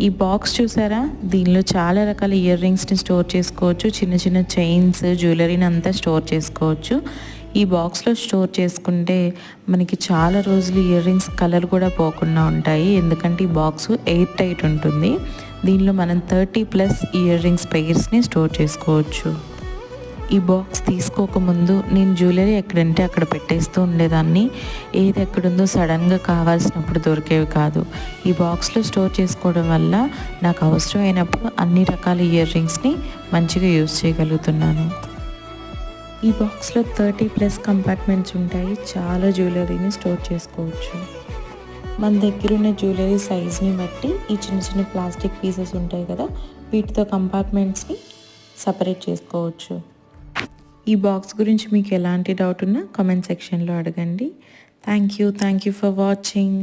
ఈ బాక్స్ చూసారా, దీనిలో చాలా రకాల ఇయర్ రింగ్స్ని స్టోర్ చేసుకోవచ్చు. చిన్న చిన్న చైన్స్, జ్యువెలరీని అంతా స్టోర్ చేసుకోవచ్చు. ఈ బాక్స్లో స్టోర్ చేసుకుంటే మనకి చాలా రోజులు ఇయర్ రింగ్స్ కలర్ కూడా పోకుండా ఉంటాయి. ఎందుకంటే ఈ బాక్స్ ఎయిర్ టైట్ ఉంటుంది. దీనిలో మనం 30+ ఇయర్ రింగ్స్ పెయిర్స్ని స్టోర్ చేసుకోవచ్చు. ఈ బాక్స్ తీసుకోకముందు నేను జ్యువెలరీ ఎక్కడంటే అక్కడ పెట్టేస్తూ ఉండేదాన్ని. ఏది ఎక్కడుందో సడన్గా కావాల్సినప్పుడు దొరికేవి కాదు. ఈ బాక్స్లో స్టోర్ చేసుకోవడం వల్ల నాకు అవసరమైనప్పుడు అన్ని రకాల ఇయర్ రింగ్స్ని మంచిగా యూజ్ చేయగలుగుతున్నాను. ఈ బాక్స్లో 30+ కంపార్ట్మెంట్స్ ఉంటాయి. చాలా జ్యువెలరీని స్టోర్ చేసుకోవచ్చు. మన దగ్గర ఉన్న జ్యువెలరీ సైజ్ని బట్టి ఈ చిన్న చిన్న ప్లాస్టిక్ పీసెస్ ఉంటాయి కదా, వీటితో కంపార్ట్మెంట్స్ని సపరేట్ చేసుకోవచ్చు. ఈ బాక్స్ గురించి మీకు ఎలాంటి డౌట్ ఉన్నా కామెంట్ సెక్షన్లో అడగండి. Thank you for watching.